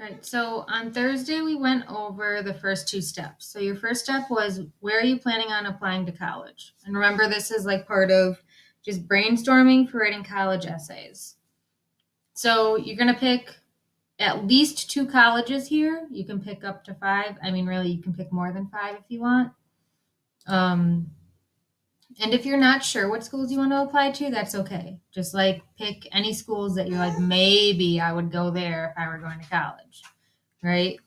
All right, so on Thursday, we went over the first two steps. So your first step was, where are you planning on applying to college? And remember, this is like part of just brainstorming for writing college essays. So you're going to pick at least two colleges here. You can pick up to five. I mean, really, you can pick more than five if you want. And if you're not sure what schools you want to apply to, that's okay. Just like pick any schools that you're like, maybe I would go there if I were going to college, right?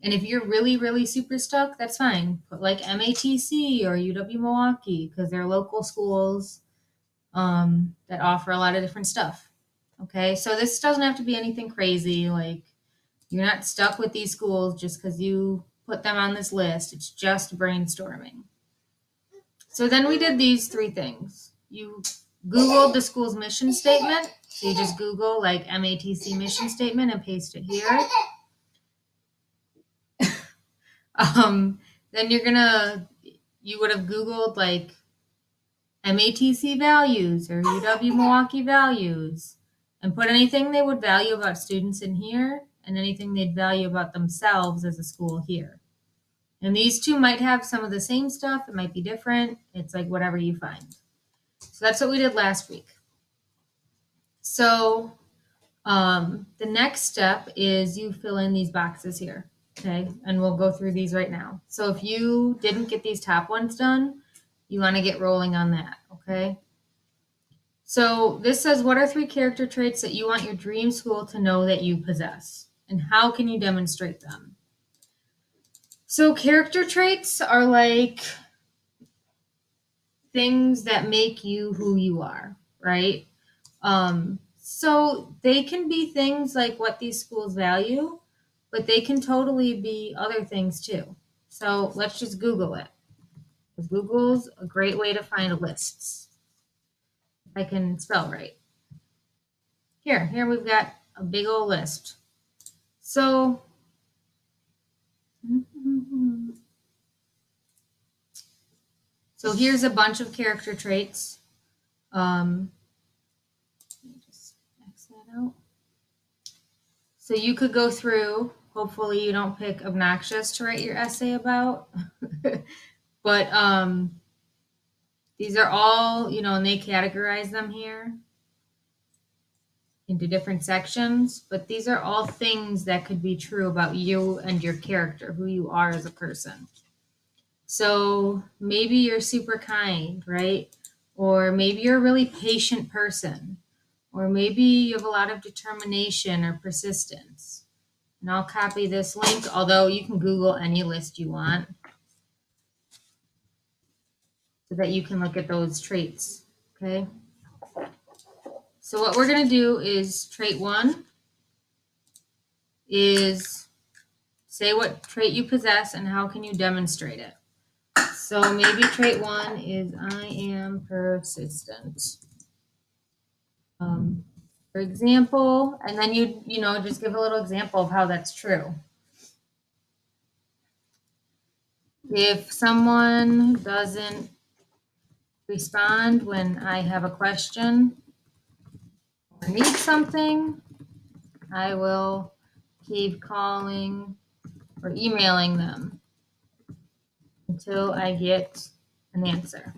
And if you're really, really super stuck, that's fine. Put like MATC or UW Milwaukee because they're local schools that offer a lot of different stuff. Okay, so this doesn't have to be anything crazy. Like, you're not stuck with these schools just because you put them on this list. It's just brainstorming. So then we did these three things. You Googled the school's mission statement. So you just Google like MATC mission statement and paste it here. Then you would have Googled like MATC values or UW Milwaukee values and put anything they would value about students in here and anything they'd value about themselves as a school here. And these two might have some of the same stuff. It might be different. It's like whatever you find. So that's what we did last week. So the next step is you fill in these boxes here. Okay. And we'll go through these right now. So if you didn't get these top ones done, you want to get rolling on that. Okay. So this says, what are three character traits that you want your dream school to know that you possess? And how can you demonstrate them? So character traits are like things that make you who you are, right? So they can be things like what these schools value, but they can totally be other things too. So let's just Google it. Google's a great way to find lists. If I can spell right. Here we've got a big old list. So here's a bunch of character traits. Let me just X that out. So you could go through, hopefully you don't pick obnoxious to write your essay about, but these are all, and they categorize them here into different sections, but these are all things that could be true about you and your character, who you are as a person. So maybe you're super kind, right? Or maybe you're a really patient person, or maybe you have a lot of determination or persistence. And I'll copy this link, although you can Google any list you want so that you can look at those traits, okay? So what we're going to do is trait one is say what trait you possess and how can you demonstrate it. So maybe trait one is I am persistent. For example, and then you just give a little example of how that's true. If someone doesn't respond when I have a question or need something, I will keep calling or emailing them until I get an answer.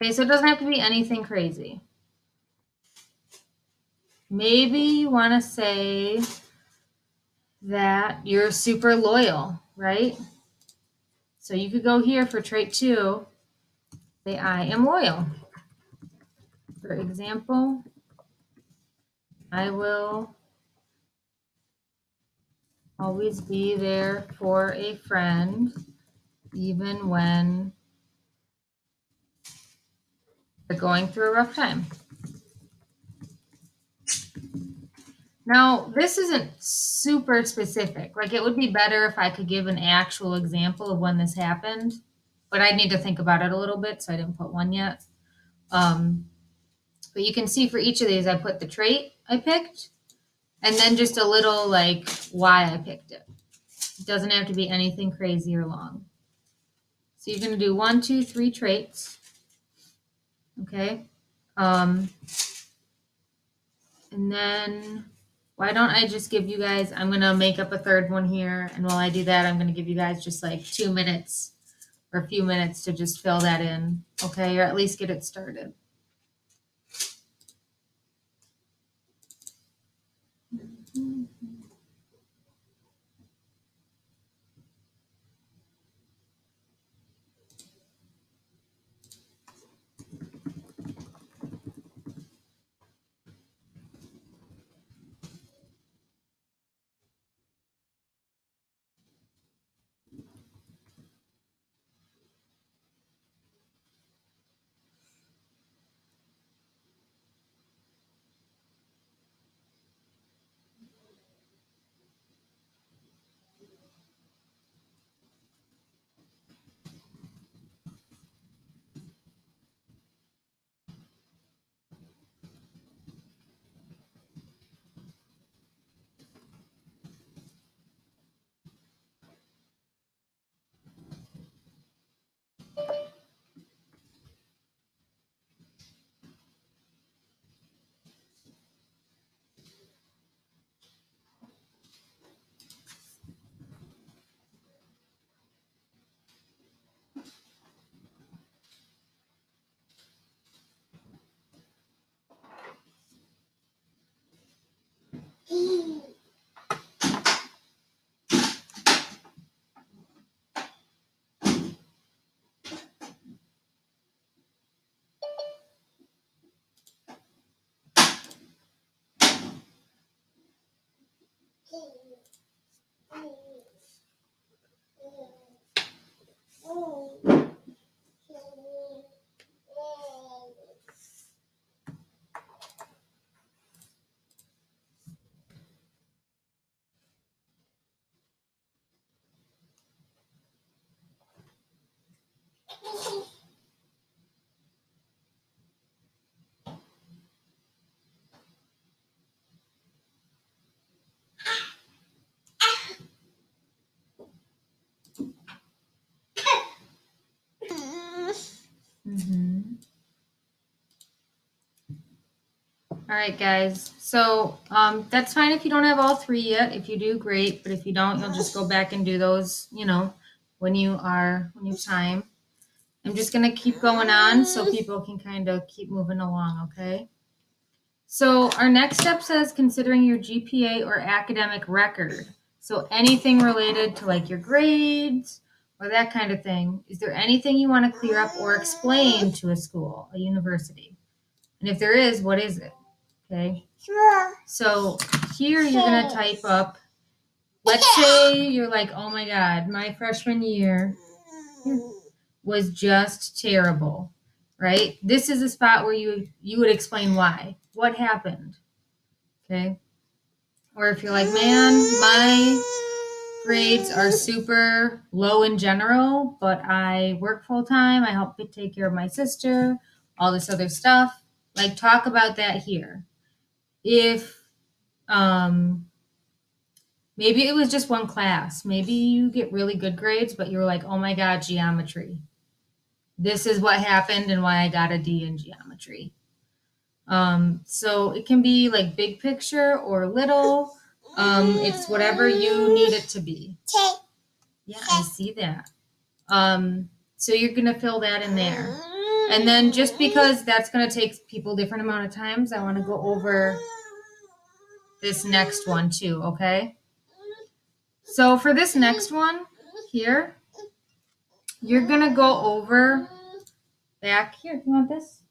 Okay, so it doesn't have to be anything crazy. Maybe you want to say that you're super loyal, right? So you could go here for trait two, say I am loyal. For example, I will always be there for a friend, even when they're going through a rough time. Now, this isn't super specific. Like, it would be better if I could give an actual example of when this happened, but I need to think about it a little bit, so I didn't put one yet. But you can see for each of these, I put the trait I picked, and then just a little like why I picked it. It doesn't have to be anything crazy or long. So you're going to do 1, 2, 3 traits. Okay. And then why don't I just give you guys, I'm going to make up a third one here. And while I do that, I'm going to give you guys just like 2 minutes or a few minutes to just fill that in. Okay. Or at least get it started. Mm-hmm. All right, guys. So that's fine if you don't have all 3 yet. If you do, great. But if you don't, you'll just go back and do those, when you have time. I'm just going to keep going on so people can kind of keep moving along, okay? So our next step says considering your GPA or academic record. So anything related to like your grades or that kind of thing. Is there anything you want to clear up or explain to a school, a university? And if there is, what is it? Okay. So here you're going to type up, let's say you're like, oh my God, my freshman year was just terrible, right? This is a spot where you would explain why. What happened? Okay. Or if you're like, man, my grades are super low in general, but I work full time. I help take care of my sister, all this other stuff. Like, talk about that here. If maybe it was just one class. Maybe you get really good grades, but you're like, oh my God, geometry. This is what happened and why I got a D in geometry. So it can be like big picture or little. It's whatever you need it to be. Yeah, I see that. So you're going to fill that in there. And then just because that's going to take people different amount of times, I want to go over this next one too, okay? So for this next one here, you're going to go over back here. You want this?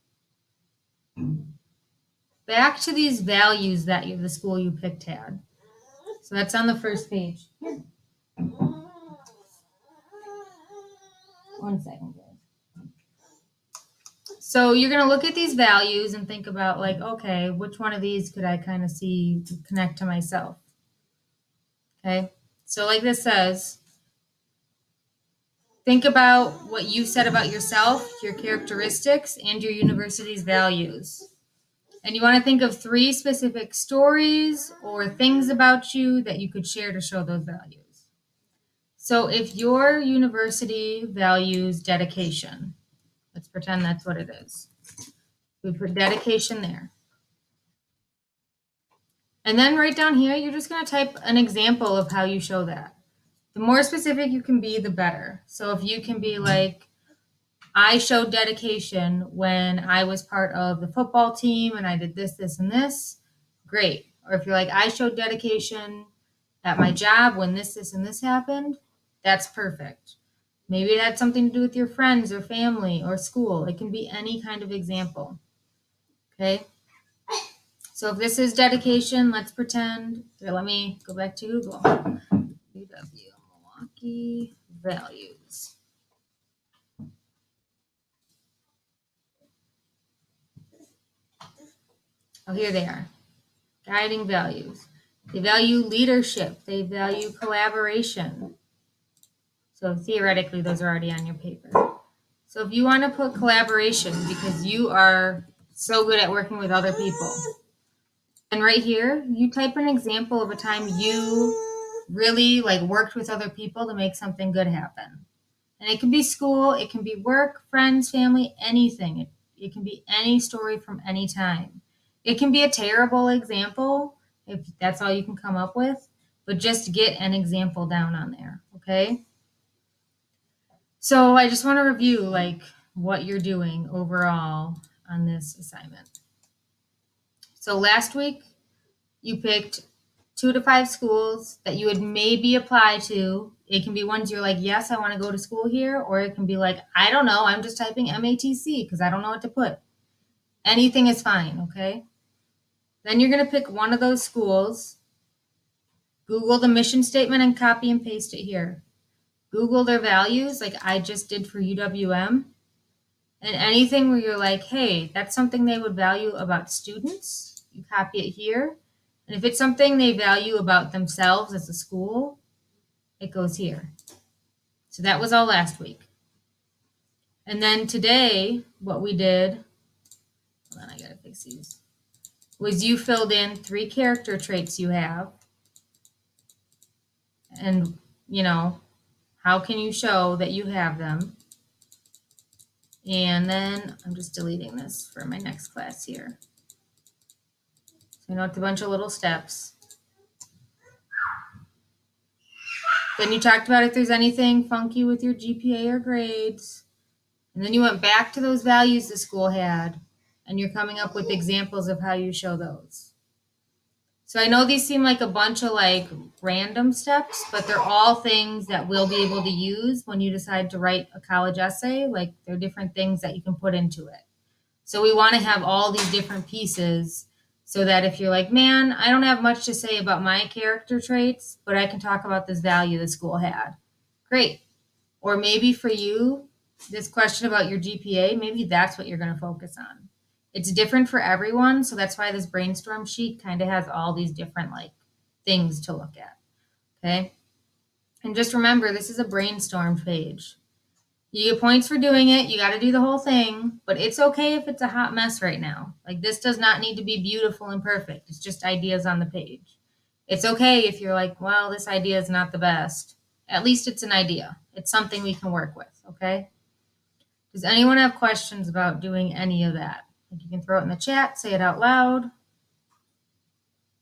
Back to these values that the school you picked had. So that's on the first page. Here. 1 second, guys. So you're going to look at these values and think about like, okay, which one of these could I kind of see connect to myself? Okay. So like this says, think about what you said about yourself, your characteristics, and your university's values. And you want to think of 3 specific stories or things about you that you could share to show those values. So if your university values dedication, let's pretend that's what it is. We put dedication there. And then right down here, you're just going to type an example of how you show that. The more specific you can be, the better. So if you can be like, I showed dedication when I was part of the football team and I did this, this, and this, great. Or if you're like, I showed dedication at my job when this, and this happened, that's perfect. Maybe it had something to do with your friends or family or school. It can be any kind of example. Okay. So if this is dedication, let's pretend. Here, let me go back to Google. UW Milwaukee values. Oh, here they are. Guiding values. They value leadership. They value collaboration. So theoretically, those are already on your paper. So if you want to put collaboration because you are so good at working with other people, and right here, you type an example of a time you really like worked with other people to make something good happen. And it can be school, it can be work, friends, family, anything. It can be any story from any time. It can be a terrible example if that's all you can come up with, but just get an example down on there, okay? So I just want to review like what you're doing overall on this assignment. So last week you picked 2 to 5 schools that you would maybe apply to. It can be ones you're like, yes, I want to go to school here, or it can be like, I don't know, I'm just typing MATC because I don't know what to put. Anything is fine, okay? Then you're going to pick one of those schools, Google the mission statement and copy and paste it here. Google their values like I just did for UWM. And anything where you're like, hey, that's something they would value about students, you copy it here. And if it's something they value about themselves as a school, it goes here. So that was all last week. And then today, what we did, hold on, I gotta fix these, was you filled in 3 character traits you have. And, you know, how can you show that you have them? And then I'm just deleting this for my next class here. So, you know, it's a bunch of little steps. Then you talked about if there's anything funky with your GPA or grades. And then you went back to those values the school had, and you're coming up with examples of how you show those. So I know these seem like a bunch of like random steps, but they're all things that we'll be able to use when you decide to write a college essay. Like they're different things that you can put into it. So we want to have all these different pieces so that if you're like, man, I don't have much to say about my character traits, but I can talk about this value the school had. Great. Or maybe for you, this question about your GPA, maybe that's what you're going to focus on. It's different for everyone, so that's why this brainstorm sheet kind of has all these different like things to look at. Okay? And just remember, this is a brainstorm page. You get points for doing it. You got to do the whole thing, but it's okay if it's a hot mess right now. Like this does not need to be beautiful and perfect. It's just ideas on the page. It's okay if you're like, well, this idea is not the best. At least it's an idea. It's something we can work with, okay? Does anyone have questions about doing any of that? Like you can throw it in the chat, say it out loud.